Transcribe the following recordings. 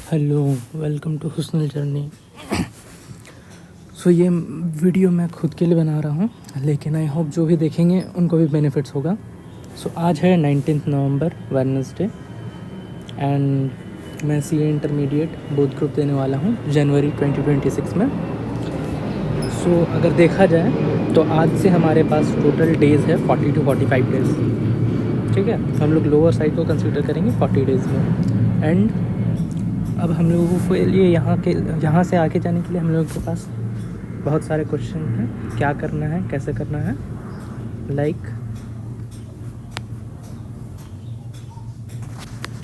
Hello, welcome to हुस्न journey. ये video मैं खुद के लिए बना रहा हूँ, लेकिन आई होप जो भी देखेंगे उनको भी बेनिफिट्स होगा। आज है 19 नवंबर, वेडनेसडे, एंड मैं सीए इंटरमीडिएट बोथ ग्रुप देने वाला हूँ जनवरी 2026 में। अगर देखा जाए तो आज से हमारे पास टोटल डेज़ है 40 to 45 डेज़। ठीक है, हम लोग लोअर साइड को कंसीडर करेंगे 40 डेज़ में। एंड अब हम लोगों को लिए यहाँ से आगे जाने के लिए हम लोगों के पास बहुत सारे क्वेश्चन हैं। क्या करना है, कैसे करना है, लाइक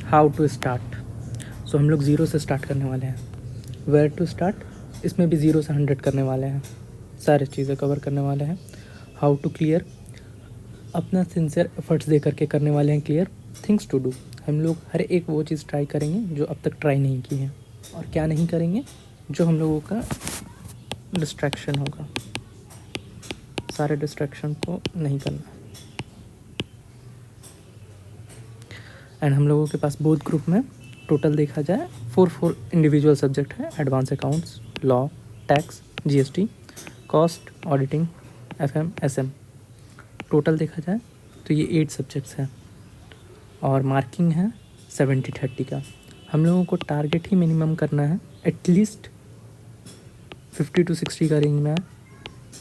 हाउ टू स्टार्ट। हम लोग ज़ीरो से स्टार्ट करने वाले हैं। वेयर टू स्टार्ट, इसमें भी ज़ीरो से 100 करने वाले हैं, सारी चीज़ें कवर करने वाले हैं। हाउ टू क्लियर, अपना सिंसियर एफर्ट्स दे करके करने वाले हैं क्लियर। थिंग्स टू डू, हम लोग हर एक वो चीज़ ट्राई करेंगे जो अब तक ट्राई नहीं की है। और क्या नहीं करेंगे, जो हम लोगों का डिस्ट्रैक्शन होगा, सारे डिस्ट्रैक्शन को नहीं करना। एंड हम लोगों के पास बोथ ग्रुप में टोटल देखा जाए 4 इंडिविजुअल सब्जेक्ट है। Advance accounts, law, tax, GST, cost, auditing, FM, SM. Total देखा जाए तो ये 8 सब्जेक्ट्स हैं और मार्किंग है 70-30 का। हम लोगों को टारगेट ही मिनिमम करना है एटलीस्ट 50 to 60 का रेंज में है,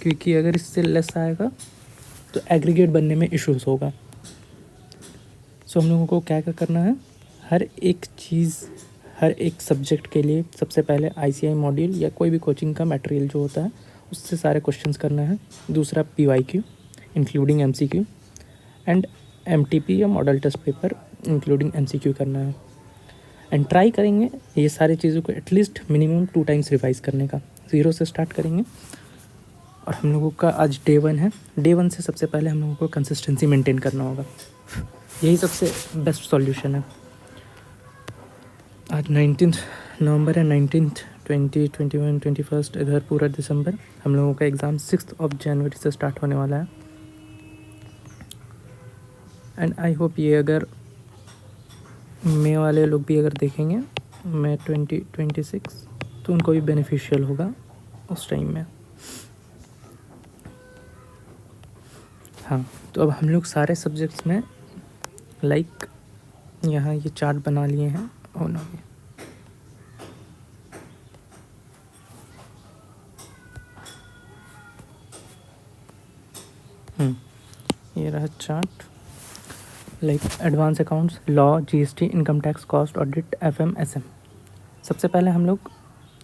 क्योंकि अगर इससे लेस आएगा तो एग्रीगेट बनने में इश्यूज़ होगा। हम लोगों को क्या क्या करना है, हर एक चीज़, हर एक सब्जेक्ट के लिए सबसे पहले आईसीआई मॉड्यूल या कोई भी कोचिंग का मटेरियल जो होता है उससे सारे क्वेश्चंस करना है। दूसरा PYQ including MCQ, and MTP या model test paper including MCQ करना है। एंड ट्राई करेंगे ये सारी चीज़ों को एटलीस्ट मिनिमम 2 times रिवाइज़ करने का। ज़ीरो से स्टार्ट करेंगे और हम लोगों का आज डे 1 है। डे 1 से सबसे पहले हम लोगों को कंसिस्टेंसी मेंटेन करना होगा, यही सबसे बेस्ट सॉल्यूशन है। आज 19 नवंबर है, 19, 20, 21, 21 इधर पूरा दिसंबर। हम लोगों का एग्ज़ाम 6 जनवरी से स्टार्ट होने वाला है। एंड आई होप ये अगर मे वाले लोग भी अगर देखेंगे मे 2026 तो उनको भी बेनिफिशियल होगा उस टाइम में। हाँ, तो अब हम लोग सारे सब्जेक्ट्स में लाइक यहाँ ये चार्ट बना लिए हैं। और ना ये रहा chart, like advance accounts, law, GST, income tax, cost, audit, FM, SM. सबसे पहले हम लोग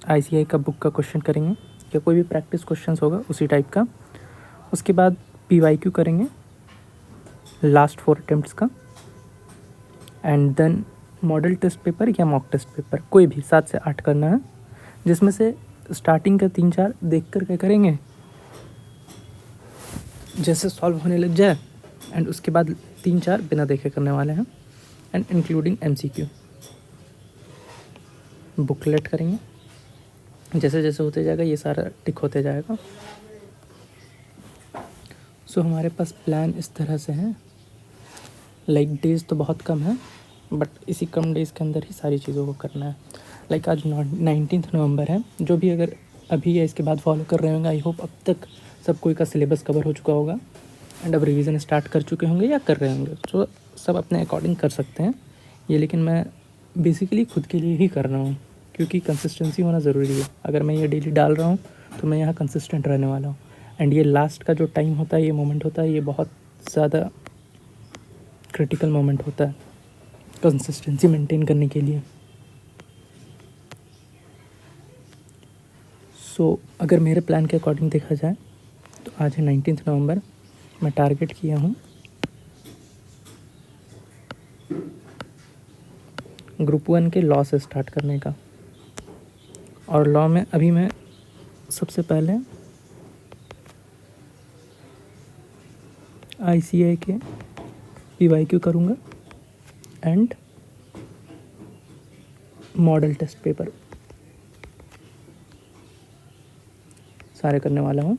आईसीआई का बुक का क्वेश्चन करेंगे या कोई भी प्रैक्टिस क्वेश्चंस होगा उसी टाइप का। उसके बाद पीवाईक्यू करेंगे लास्ट 4 अटेम्प्ट्स का, and then model test paper या मॉक टेस्ट पेपर कोई भी 7 से 8 करना है, जिसमें से स्टार्टिंग का 3-4 देख कर क्या करेंगे, जैसे सॉल्व होने लग जाए, एंड उसके बाद 3-4 बिना देखे करने वाले हैं, एंड इंक्लूडिंग एमसीक्यू। बुकलेट करेंगे, जैसे जैसे होते जाएगा ये सारा टिक होते जाएगा। हमारे पास प्लान इस तरह से है, लाइक डेज़ तो बहुत कम है, बट इसी कम डेज़ के अंदर ही सारी चीज़ों को करना है। लाइक आज 19 नवंबर है, जो भी अगर अभी या इसके बाद फॉलो कर रहे होंगे, आई होप अब तक सब कोई का सिलेबस कवर हो चुका होगा एंड अब रिवीजन स्टार्ट कर चुके होंगे या कर रहे होंगे। तो सब अपने अकॉर्डिंग कर सकते हैं ये, लेकिन मैं बेसिकली खुद के लिए ही कर रहा हूँ क्योंकि कंसिस्टेंसी होना ज़रूरी है। अगर मैं ये डेली डाल रहा हूँ तो मैं यहाँ कंसिस्टेंट रहने वाला हूँ। एंड ये लास्ट का जो टाइम होता है, ये मोमेंट होता है, ये बहुत ज़्यादा क्रिटिकल मोमेंट होता है कंसिस्टेंसी मेंटेन करने के लिए। अगर मेरे प्लान के अकॉर्डिंग देखा जाए तो आज है 19 नवंबर। मैं टारगेट किया हूँ ग्रुप 1 के लॉ से स्टार्ट करने का, और लॉ में अभी मैं सबसे पहले आईसीआई के पीवाईक्यू करूँगा एंड मॉडल टेस्ट पेपर सारे करने वाला हूँ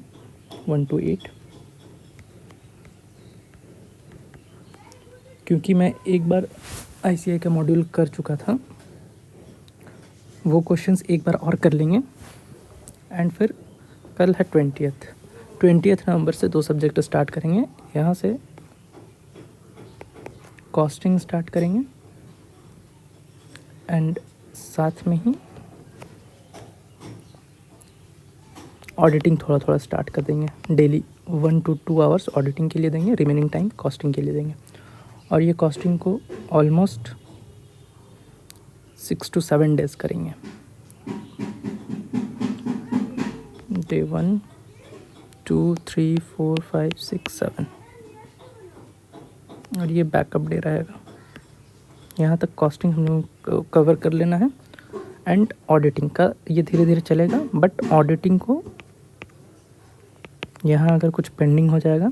1 to 8, क्योंकि मैं एक बार आईसीआई का मॉड्यूल कर चुका था वो क्वेश्चंस एक बार और कर लेंगे। एंड फिर कल है 20th नवंबर से 2 सब्जेक्ट स्टार्ट करेंगे। यहाँ से कॉस्टिंग स्टार्ट करेंगे एंड साथ में ही ऑडिटिंग थोड़ा थोड़ा स्टार्ट कर देंगे। डेली 1 to 2 आवर्स ऑडिटिंग के लिए देंगे, रिमेनिंग टाइम कॉस्टिंग के लिए देंगे। और ये कॉस्टिंग को ऑलमोस्ट 6 to 7 डेज करेंगे। डे 1 2 3 4 5 6 7 और ये बैकअप डे रहेगा। यहाँ तक कॉस्टिंग हम लोग को कवर कर लेना है। एंड ऑडिटिंग का ये धीरे धीरे चलेगा, बट ऑडिटिंग को यहाँ अगर कुछ पेंडिंग हो जाएगा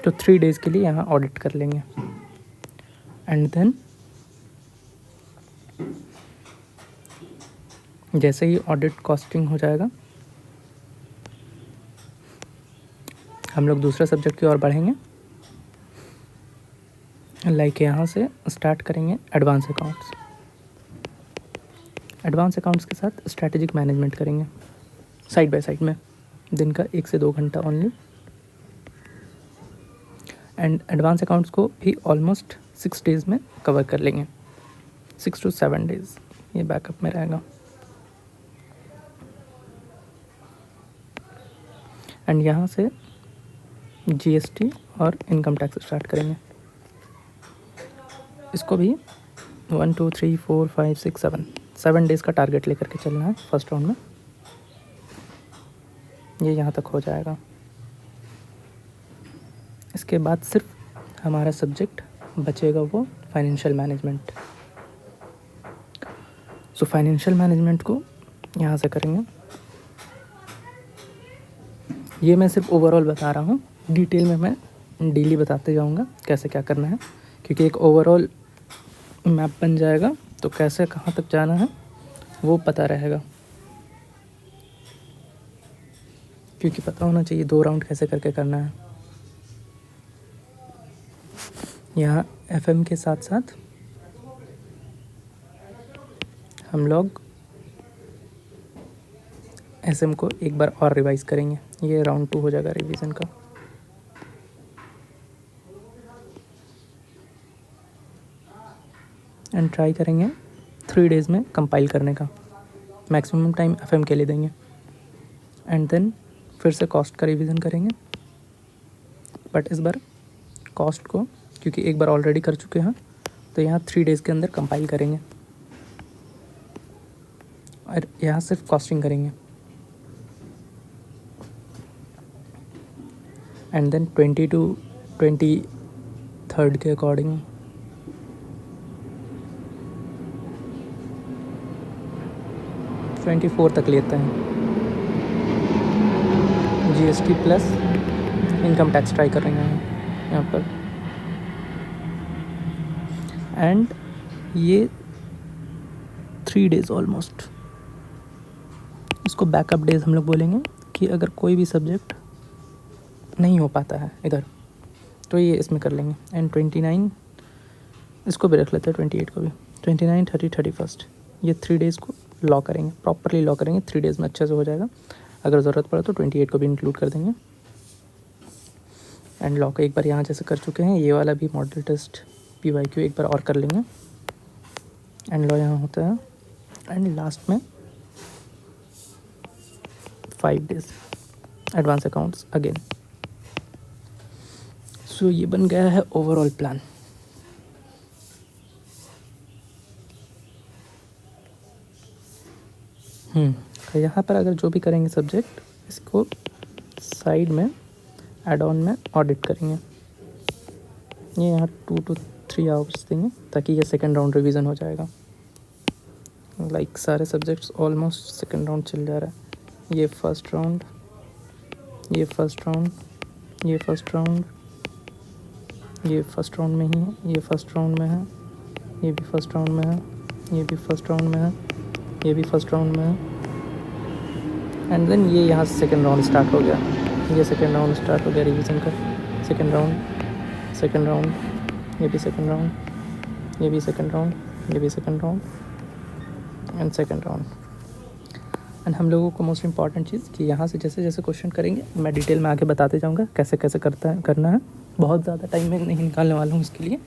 तो 3 डेज़ के लिए यहाँ ऑडिट कर लेंगे। एंड देन जैसे ही ऑडिट कॉस्टिंग हो जाएगा हम लोग दूसरे सब्जेक्ट की ओर बढ़ेंगे। लाइक यहाँ से स्टार्ट करेंगे एडवांस अकाउंट्स। एडवांस अकाउंट्स के साथ स्ट्रैटेजिक मैनेजमेंट करेंगे साइड बाय साइड में, दिन का 1 से 2 घंटा ओनली। एंड एडवांस अकाउंट्स को भी ऑलमोस्ट 6 डेज़ में कवर कर लेंगे, 6 to 7 डेज़ ये बैकअप में रहेगा। एंड यहाँ से जीएसटी और इनकम टैक्स स्टार्ट करेंगे। इसको भी 1 2 3 4 5 6 7 डेज़ का टारगेट लेकर के चलना है फर्स्ट राउंड में। ये यहाँ तक हो जाएगा। इसके बाद सिर्फ हमारा सब्जेक्ट बचेगा वो financial management. So financial management को यहाँ से करेंगे। ये मैं सिर्फ ओवरऑल बता रहा हूँ, डिटेल में मैं डेली बताते जाऊँगा कैसे क्या करना है, क्योंकि एक ओवरऑल मैप बन जाएगा तो कैसे कहाँ तक जाना है वो पता रहेगा। क्योंकि पता होना चाहिए 2 राउंड कैसे करके करना है। यहाँ एफएम के साथ साथ हम लोग एसएम को एक बार और रिवाइज करेंगे। ये राउंड 2 हो जाएगा रिवीजन का। एंड ट्राई करेंगे 3 डेज़ में कंपाइल करने का। मैक्सिमम टाइम एफएम के लिए देंगे। एंड देन फिर से कॉस्ट का रिवीजन करेंगे, बट इस बार कॉस्ट को क्योंकि एक बार ऑलरेडी कर चुके हैं तो यहाँ 3 डेज़ के अंदर कंपाइल करेंगे और यहाँ सिर्फ कॉस्टिंग करेंगे। एंड देन 20 to 23 के अकॉर्डिंग ट्वेंटी 24 तक लेते हैं। GST plus income tax try कर रहे हैं यहाँ पर। एंड ये 3 डेज़ ऑलमोस्ट, इसको बैकअप डेज हम लोग बोलेंगे कि अगर कोई भी सब्जेक्ट नहीं हो पाता है इधर तो ये इसमें कर लेंगे। एंड 29 इसको भी रख लेते हैं, 28 को भी। 29 30 31 ये 3 डेज़ को लॉ करेंगे, प्रॉपरली लॉ करेंगे। 3 डेज़ में अच्छे से हो जाएगा। अगर ज़रूरत पड़े तो 28 को भी इंक्लूड कर देंगे। एंड लॉ का एक बार यहाँ जैसे कर चुके हैं, ये वाला भी मॉडल टेस्ट PYQ एक बार और कर लेंगे। एंड लॉ यहाँ होता है। एंड लास्ट में 5 डेज़ एडवांस अकाउंट्स अगेन। सो ये बन गया है ओवरऑल प्लान। तो यहाँ पर अगर जो भी करेंगे सब्जेक्ट, इसको साइड में एड ऑन में ऑडिट करेंगे। ये यहाँ 2 to 3 आवर्स देंगे ताकि ये सेकेंड राउंड रिवीजन हो जाएगा। लाइक सारे सब्जेक्ट्स ऑलमोस्ट सेकेंड राउंड चल जा रहा है। ये फर्स्ट राउंड, ये फर्स्ट राउंड, ये फर्स्ट राउंड, ये फर्स्ट राउंड में ही है, ये फर्स्ट राउंड में है, ये भी फर्स्ट राउंड में है, ये भी फर्स्ट राउंड में है, ये भी फर्स्ट राउंड में है। एंड देन ये यहाँ से सेकेंड राउंड स्टार्ट हो गया। ये सेकेंड राउंड स्टार्ट हो गया रिवीजन का। सेकेंड राउंड, सेकेंड राउंड, ये भी सेकेंड राउंड, ये भी सेकेंड राउंड, ये भी second round and second round. And हम लोगों को मोस्ट इंपॉर्टेंट चीज़ कि यहाँ से जैसे जैसे क्वेश्चन करेंगे मैं डिटेल में आगे बताते जाऊँगा कैसे कैसे करना है। बहुत ज़्यादा टाइम मैं नहीं निकालने वाला हूँ इसके लिए,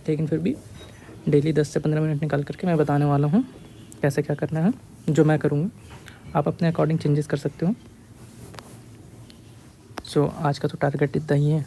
लेकिन फिर भी डेली 10 से 15 मिनट निकाल करके मैं बताने वाला हूँ कैसे क्या करना है। जो मैं करूँगा आप अपने अकॉर्डिंग चेंजेस कर सकते हो। सो आज का तो टारगेट इतना ही है।